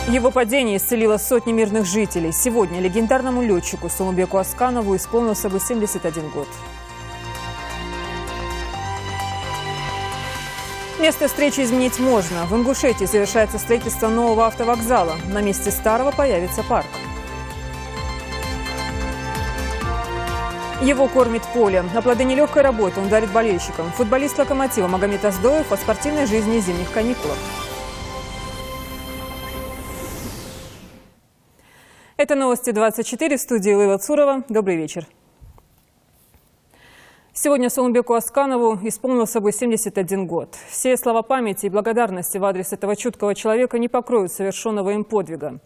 Его падение исцелило сотни мирных жителей. Сегодня легендарному летчику Сулумбеку Асканову исполнился бы 71 год. Место встречи изменить можно. В Ингушетии завершается строительство нового автовокзала. На месте старого появится парк. Его кормит поле. На плоды нелегкой работы он дарит болельщикам. Футболист «Локомотива» Магомед Аздоев о спортивной жизни и зимних каникулах. Это новости 24, в студии Лейла Цурова. Добрый вечер. Сегодня Сулумбеку Асканову исполнился бы 71 год. Все слова памяти и благодарности в адрес этого чуткого человека не покроют совершенного им подвига.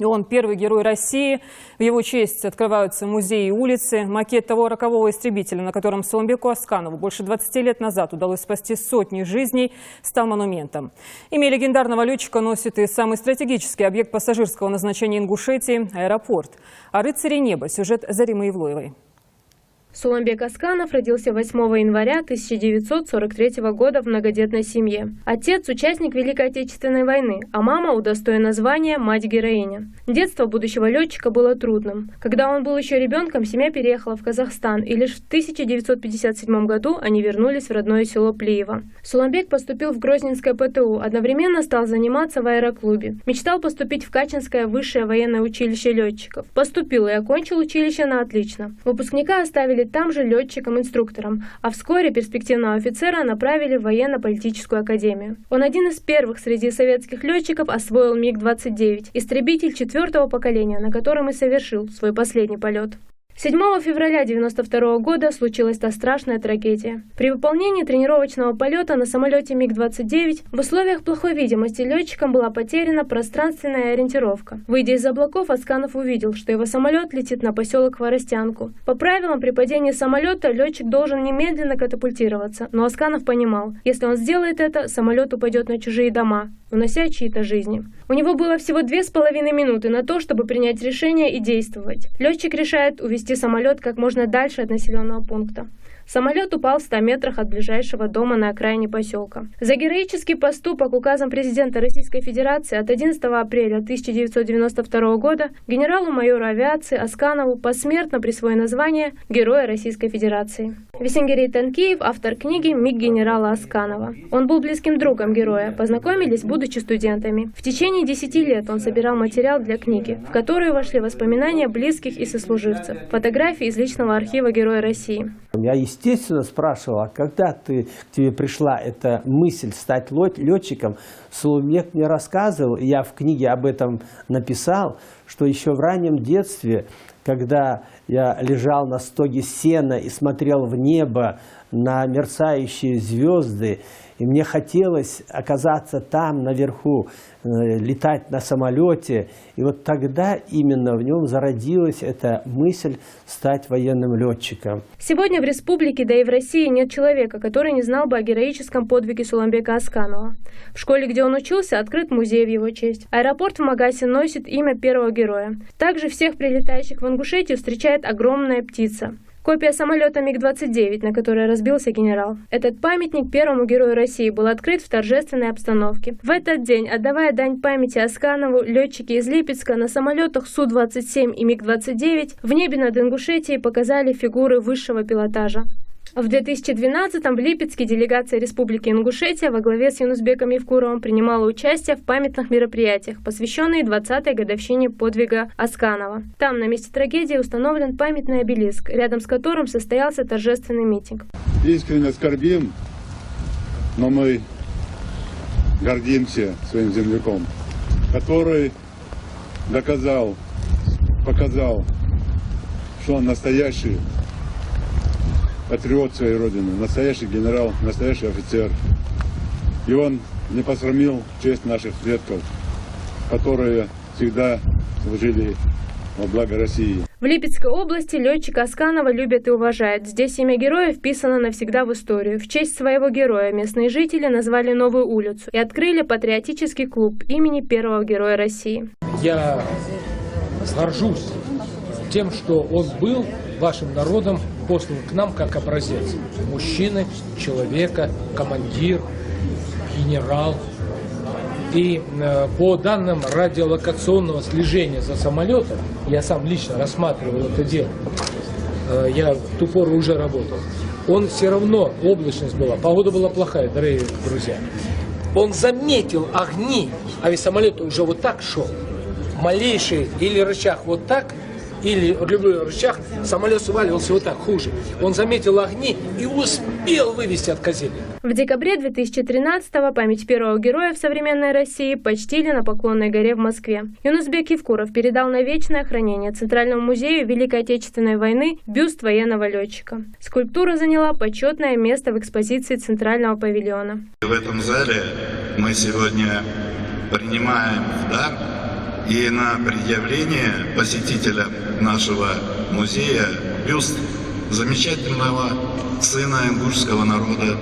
Он первый герой России. В его честь открываются музеи и улицы. Макет того рокового истребителя, на котором Сулумбеку Асканову больше 20 лет назад удалось спасти сотни жизней, стал монументом. Имя легендарного летчика носит и самый стратегический объект пассажирского назначения Ингушетии – аэропорт. О рыцаре неба сюжет Заримы Евлоевой. Сулумбек Асканов родился 8 января 1943 года в многодетной семье. Отец – участник Великой Отечественной войны, а мама удостоена звания «Мать-героиня». Детство будущего летчика было трудным. Когда он был еще ребенком, семья переехала в Казахстан, и лишь в 1957 году они вернулись в родное село Плиево. Сулумбек поступил в Грозненское ПТУ, одновременно стал заниматься в аэроклубе. Мечтал поступить в Качинское высшее военное училище летчиков. Поступил и окончил училище на отлично. Выпускника оставили там же летчиком-инструктором, а вскоре перспективного офицера направили в военно-политическую академию. Он один из первых среди советских летчиков освоил МиГ-29, истребитель 4-го поколения, на котором и совершил свой последний полет. 7 февраля 1992 года случилась та страшная трагедия. При выполнении тренировочного полета на самолете МиГ-29 в условиях плохой видимости летчикам была потеряна пространственная ориентировка. Выйдя из облаков, Асканов увидел, что его самолет летит на поселок Хворостянку. По правилам, при падении самолета летчик должен немедленно катапультироваться, но Асканов понимал, если он сделает это, самолет упадет на чужие дома, унося чьи-то жизни. У него было всего 2,5 минуты на то, чтобы принять решение и действовать. Летчик решает увести самолет как можно дальше от населенного пункта. Самолет упал в 100 метрах от ближайшего дома на окраине поселка. За героический поступок указом президента Российской Федерации от 11 апреля 1992 года генералу-майору авиации Асканову посмертно присвоено звание Героя Российской Федерации. Весенгерей Танкеев – автор книги «Миг генерала Асканова». Он был близким другом героя, познакомились, будучи студентами. В течение 10 лет он собирал материал для книги, в которую вошли воспоминания близких и сослуживцев, фотографии из личного архива Героя России. Я, естественно, спрашивал, а когда к тебе пришла эта мысль стать летчиком? Сулумбек мне рассказывал, и я в книге об этом написал, что еще в раннем детстве, когда я лежал на стоге сена и смотрел в небо на мерцающие звезды, и мне хотелось оказаться там, наверху, летать на самолете. И вот тогда именно в нем зародилась эта мысль стать военным летчиком. Сегодня в республике, да и в России нет человека, который не знал бы о героическом подвиге Сулумбека Асканова. В школе, где он учился, открыт музей в его честь. Аэропорт в Магасе носит имя первого героя. Также всех прилетающих в Ингушетию встречает огромная птица. Копия самолета МиГ-29, на которой разбился генерал. Этот памятник первому герою России был открыт в торжественной обстановке. В этот день, отдавая дань памяти Асканову, летчики из Липецка на самолетах Су-27 и МиГ-29 в небе над Ингушетией показали фигуры высшего пилотажа. В 2012-м в Липецке делегация Республики Ингушетия во главе с Юнусбеком Евкуровым принимала участие в памятных мероприятиях, посвященные 20-й годовщине подвига Асканова. Там, на месте трагедии, установлен памятный обелиск, рядом с которым состоялся торжественный митинг. Искренне скорбим, но мы гордимся своим земляком, который показал, что он настоящий патриот своей родины, настоящий генерал, настоящий офицер. И он не посрамил честь наших предков, которые всегда служили во благо России. В Липецкой области летчика Асканова любят и уважают. Здесь имя героя вписано навсегда в историю. В честь своего героя местные жители назвали новую улицу и открыли патриотический клуб имени первого героя России. Я горжусь тем, что он был вашим народом послан к нам как образец мужчины, человека, командир, генерал. И по данным радиолокационного слежения за самолетом, я сам лично рассматривал это дело, я в ту пору уже работал, он все равно, облачность была, погода была плохая, дорогие друзья. Он заметил огни, а ведь самолет уже вот так шел. Малейший или рычаг вот так, или любой рычаг, самолет сваливался вот так, хуже. Он заметил огни и успел вывести от Козельника. В декабре 2013-го память первого героя в современной России почтили на Поклонной горе в Москве. Юнусбек Евкуров передал на вечное хранение Центральному музею Великой Отечественной войны бюст военного летчика. Скульптура заняла почетное место в экспозиции Центрального павильона. В этом зале мы сегодня принимаем в дар и на предъявление посетителям нашего музея бюст замечательного сына ингушского народа,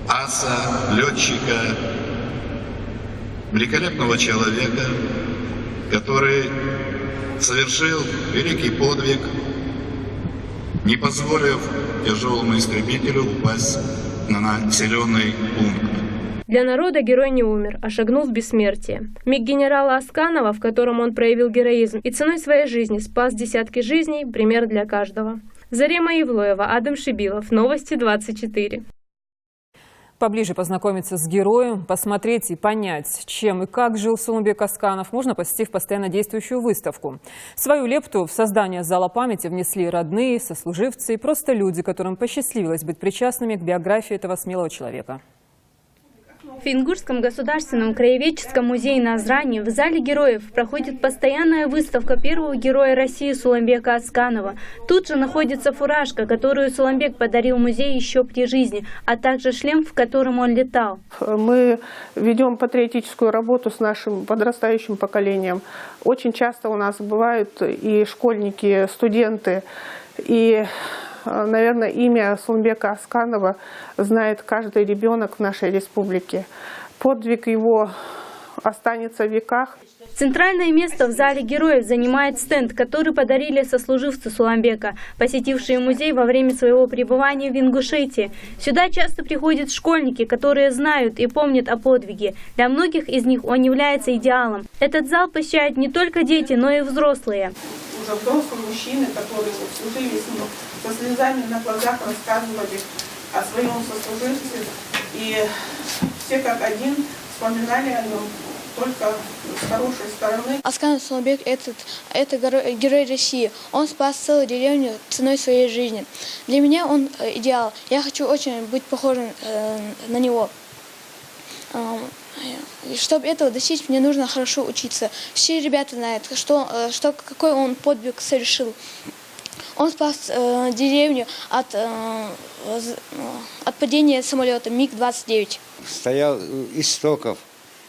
аса, летчика, великолепного человека, который совершил великий подвиг, не позволив тяжелому истребителю упасть на населенный пункт. Для народа герой не умер, а шагнул в бессмертие. Миг генерала Асканова, в котором он проявил героизм и ценой своей жизни спас десятки жизней, пример для каждого. Зарема Евлоева, Адам Шибилов, Новости 24. Поближе познакомиться с героем, посмотреть и понять, чем и как жил Сулумбек Асканов, можно, посетив постоянно действующую выставку. Свою лепту в создание зала памяти внесли родные, сослуживцы и просто люди, которым посчастливилось быть причастными к биографии этого смелого человека. В Ингушском государственном краеведческом музее на Азране в зале героев проходит постоянная выставка первого героя России Сулумбека Асканова. Тут же находится фуражка, которую Сулумбек подарил музею еще при жизни, а также шлем, в котором он летал. Мы ведем патриотическую работу с нашим подрастающим поколением. Очень часто у нас бывают и школьники, студенты, и наверное, имя Сулумбека Асканова знает каждый ребенок в нашей республике. Подвиг его останется в веках. Центральное место в зале героев занимает стенд, который подарили сослуживцы Сулумбека, посетившие музей во время своего пребывания в Ингушетии. Сюда часто приходят школьники, которые знают и помнят о подвиге. Для многих из них он является идеалом. Этот зал посещают не только дети, но и взрослые. Уже взрослые мужчины, которые служили с ним, со слезами на глазах рассказывали о своем сослуживце. И все как один вспоминали о нем только с хорошей стороны. Асканов Сулумбек это герой России. Он спас целую деревню ценой своей жизни. Для меня он идеал. Я хочу очень быть похожим на него. Чтобы этого достичь, мне нужно хорошо учиться. Все ребята знают, какой он подвиг совершил. Он спас деревню от падения самолета МиГ-29. Стоял у истоков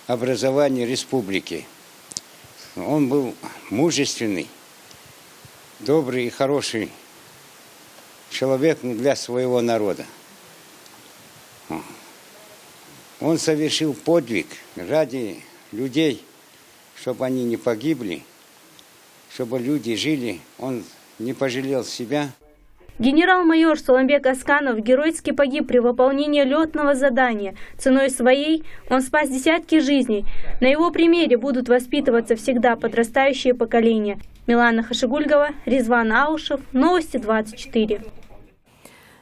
образования республики. Он был мужественный, добрый и хороший человек для своего народа. Он совершил подвиг ради людей, чтобы они не погибли, чтобы люди жили. Он не пожалел себя. Генерал-майор Сулумбек Асканов геройски погиб при выполнении летного задания. Ценой своей он спас десятки жизней. На его примере будут воспитываться всегда подрастающие поколения. Милана Хашигульгова, Резван Аушев, Новости 24.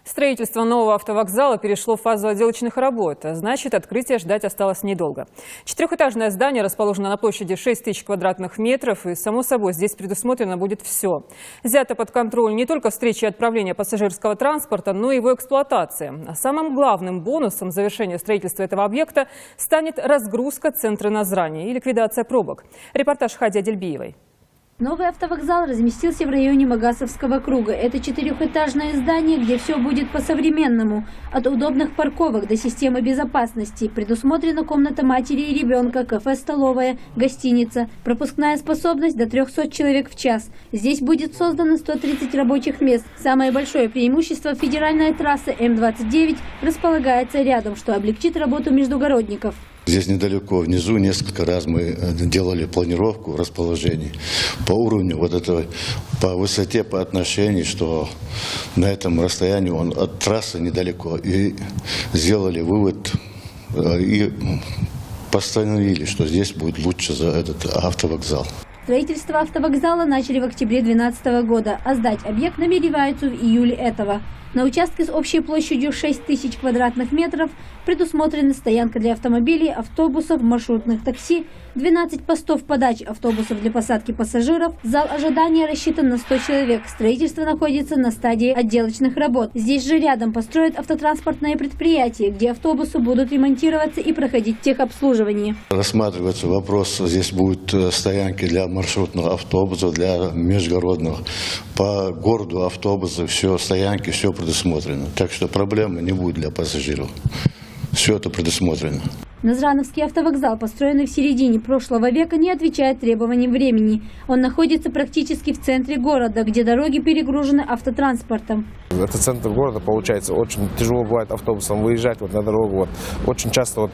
Строительство нового автовокзала перешло в фазу отделочных работ, а значит, открытия ждать осталось недолго. Четырехэтажное здание расположено на площади 6000 квадратных метров, и, само собой, здесь предусмотрено будет все. Взято под контроль не только встречи и отправления пассажирского транспорта, но и его эксплуатация. А самым главным бонусом завершения строительства этого объекта станет разгрузка центра Назрани и ликвидация пробок. Репортаж Хади Адельбиевой. Новый автовокзал разместился в районе Магасовского круга. Это четырехэтажное здание, где все будет по-современному. От удобных парковок до системы безопасности. Предусмотрена комната матери и ребенка, кафе-столовая, гостиница. Пропускная способность до 300 человек в час. Здесь будет создано 130 рабочих мест. Самое большое преимущество — федеральная трасса М-29 располагается рядом, что облегчит работу междугородников. Здесь недалеко, внизу несколько раз мы делали планировку расположений по уровню вот этого, по высоте, по отношению, что на этом расстоянии он от трассы недалеко. И сделали вывод и постановили, что здесь будет лучше за этот автовокзал. Строительство автовокзала начали в октябре 2012 года, а сдать объект намереваются в июле этого. На участке с общей площадью 6 тысяч квадратных метров предусмотрена стоянка для автомобилей, автобусов, маршрутных такси, 12 постов подачи автобусов для посадки пассажиров. Зал ожидания рассчитан на 100 человек. Строительство находится на стадии отделочных работ. Здесь же рядом построят автотранспортное предприятие, где автобусы будут ремонтироваться и проходить техобслуживание. Рассматривается вопрос, здесь будут стоянки для маршрутных автобусов, для межгородных. По городу автобусы, все, стоянки, все предусмотрено. Так что проблемы не будет для пассажиров. Все это предусмотрено. Назрановский автовокзал, построенный в середине прошлого века, не отвечает требованиям времени. Он находится практически в центре города, где дороги перегружены автотранспортом. Это центр города, получается, очень тяжело бывает автобусом выезжать вот на дорогу. Вот. Очень часто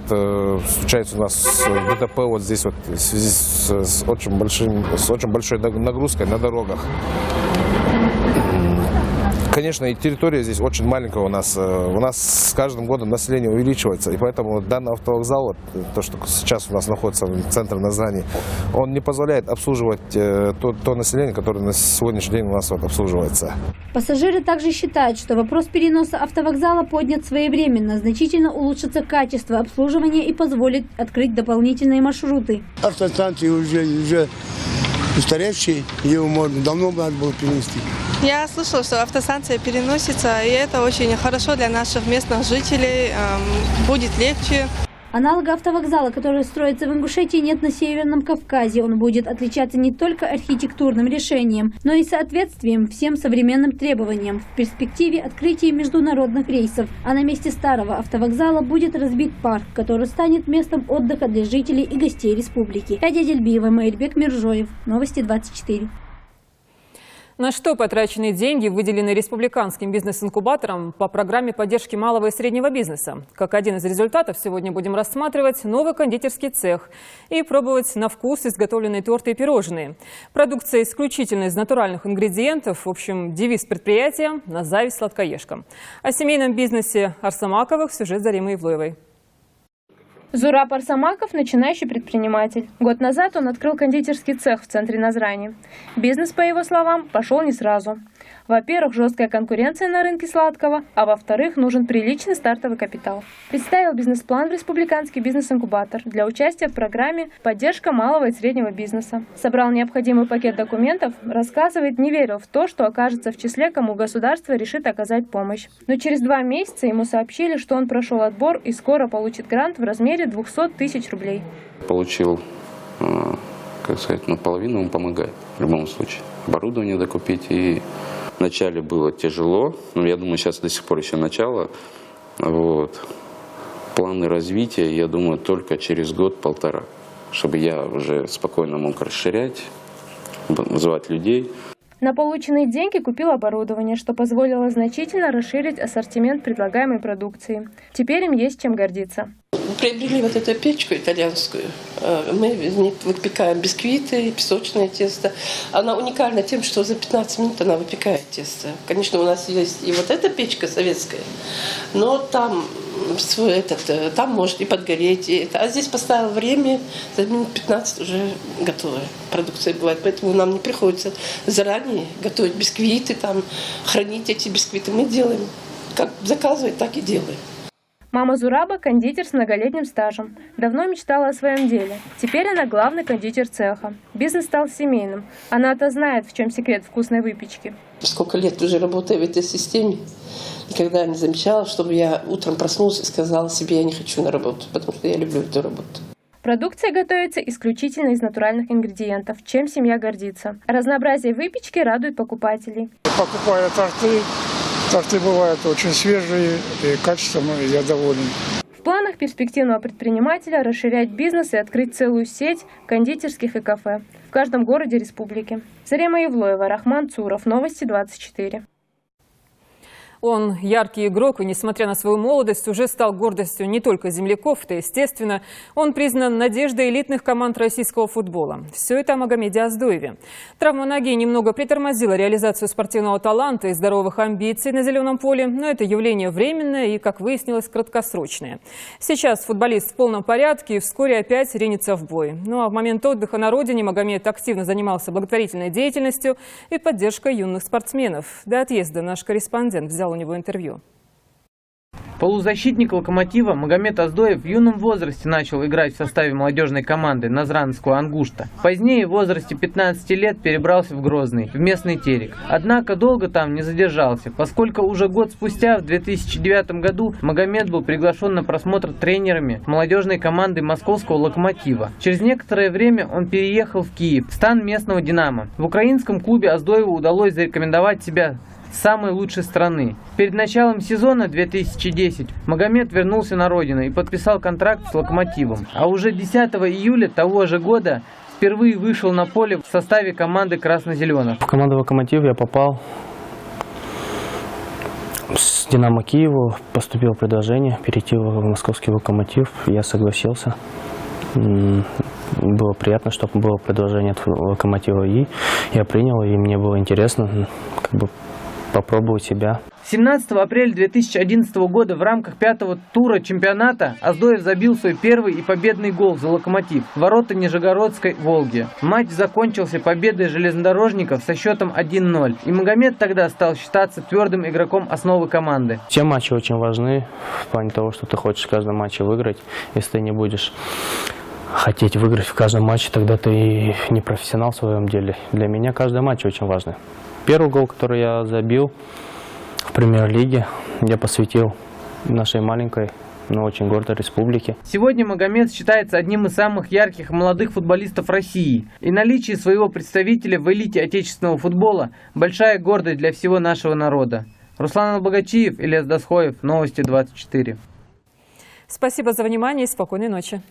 случается у нас ДТП вот здесь вот, в связи с очень большой нагрузкой на дорогах. Конечно, и территория здесь очень маленькая у нас. У нас с каждым годом население увеличивается. И поэтому данный автовокзал, то, что сейчас у нас находится в центре Назрани, он не позволяет обслуживать то население, которое на сегодняшний день у нас обслуживается. Пассажиры также считают, что вопрос переноса автовокзала поднят своевременно, значительно улучшится качество обслуживания и позволит открыть дополнительные маршруты. Автостанции уже устаревшие, его можно давно надо было перенести. Я слышала, что автостанция переносится, и это очень хорошо для наших местных жителей, будет легче. Аналога автовокзала, который строится в Ингушетии, нет на Северном Кавказе. Он будет отличаться не только архитектурным решением, но и соответствием всем современным требованиям. В перспективе открытия международных рейсов. А на месте старого автовокзала будет разбит парк, который станет местом отдыха для жителей и гостей республики. Катя Дельбиева, Маэльбек Миржоев. Новости 24. На что потрачены деньги, выделенные республиканским бизнес-инкубатором по программе поддержки малого и среднего бизнеса? Как один из результатов сегодня будем рассматривать новый кондитерский цех и пробовать на вкус изготовленные торты и пирожные. Продукция исключительно из натуральных ингредиентов. В общем, девиз предприятия «На зависть сладкоежкам». О семейном бизнесе Арсамаковых сюжет Заримы Ивлоевой. Зураб Арсамаков – начинающий предприниматель. Год назад он открыл кондитерский цех в центре Назрани. Бизнес, по его словам, пошел не сразу. Во-первых, жесткая конкуренция на рынке сладкого, а во-вторых, нужен приличный стартовый капитал. Представил бизнес-план в республиканский бизнес-инкубатор для участия в программе «Поддержка малого и среднего бизнеса». Собрал необходимый пакет документов, рассказывает, не верил в то, что окажется в числе, кому государство решит оказать помощь. Но через 2 месяца ему сообщили, что он прошел отбор и скоро получит грант в размере 200 тысяч рублей. Получил, как сказать, наполовину ему помогает в любом случае. Оборудование докупить. И вначале было тяжело, но я думаю, сейчас до сих пор еще начало. Вот. Планы развития, я думаю, только через год-полтора, чтобы я уже спокойно мог расширять, вызывать людей. На полученные деньги купил оборудование, что позволило значительно расширить ассортимент предлагаемой продукции. Теперь им есть чем гордиться. Приобрели вот эту печку итальянскую. Мы в ней выпекаем бисквиты, песочное тесто. Она уникальна тем, что за 15 минут она выпекает тесто. Конечно, у нас есть и вот эта печка советская, но там может и подгореть. А здесь поставил время, за минут 15 уже готовая продукция бывает. Поэтому нам не приходится заранее готовить бисквиты, хранить эти бисквиты. Мы делаем, как заказывать, так и делаем. Мама Зураба – кондитер с многолетним стажем. Давно мечтала о своем деле. Теперь она главный кондитер цеха. Бизнес стал семейным. Она-то знает, в чем секрет вкусной выпечки. Сколько лет уже работаю в этой системе, никогда не замечала, чтобы я утром проснулась и сказала себе, я не хочу на работу, потому что я люблю эту работу. Продукция готовится исключительно из натуральных ингредиентов, чем семья гордится. Разнообразие выпечки радует покупателей. Покупаю торты. Торты бывают очень свежие и качеством я доволен. В планах перспективного предпринимателя расширять бизнес и открыть целую сеть кондитерских и кафе в каждом городе республики. Зарима Ивлоева, Рахман Цуров. Новости 24. Он яркий игрок и, несмотря на свою молодость, уже стал гордостью не только земляков, это естественно. Он признан надеждой элитных команд российского футбола. Все это о Магомеде Оздоеве. Травма ноги немного притормозила реализацию спортивного таланта и здоровых амбиций на зеленом поле, но это явление временное и, как выяснилось, краткосрочное. Сейчас футболист в полном порядке и вскоре опять ринется в бой. Ну а в момент отдыха на родине Магомед активно занимался благотворительной деятельностью и поддержкой юных спортсменов. До отъезда наш корреспондент взял у него интервью. Полузащитник «Локомотива» Магомед Оздоев в юном возрасте начал играть в составе молодежной команды Назранского «Ангушта». Позднее в возрасте 15 лет перебрался в Грозный, в местный Терек. Однако долго там не задержался, поскольку уже год спустя, в 2009 году, Магомед был приглашен на просмотр тренерами молодежной команды московского «Локомотива». Через некоторое время он переехал в Киев, в стан местного «Динамо». В украинском клубе Оздоеву удалось зарекомендовать себя с самой лучшей страны. Перед началом сезона 2010 Магомед вернулся на родину и подписал контракт с «Локомотивом». А уже 10 июля того же года впервые вышел на поле в составе команды красно-зеленых. В команду «Локомотив» я попал с «Динамо» Киеву. Поступило предложение перейти в московский «Локомотив». Я согласился. Было приятно, что было предложение от «Локомотива», и я принял, и мне было интересно попробовать себя. 17 апреля 2011 года в рамках 5-го тура чемпионата Оздоев забил свой первый и победный гол за «Локомотив» в ворота Нижегородской «Волги». Матч закончился победой железнодорожников со счетом 1-0. И Магомед тогда стал считаться твердым игроком основы команды. Все матчи очень важны в плане того, что ты хочешь в каждом матче выиграть. Если ты не будешь хотеть выиграть в каждом матче, тогда ты не профессионал в своем деле. Для меня каждый матч очень важный. Первый гол, который я забил в премьер-лиге, я посвятил нашей маленькой, но очень гордой республике. Сегодня Магомед считается одним из самых ярких молодых футболистов России. И наличие своего представителя в элите отечественного футбола – большая гордость для всего нашего народа. Руслан Албогачиев, Ильяс Досхоев, Новости 24. Спасибо за внимание и спокойной ночи.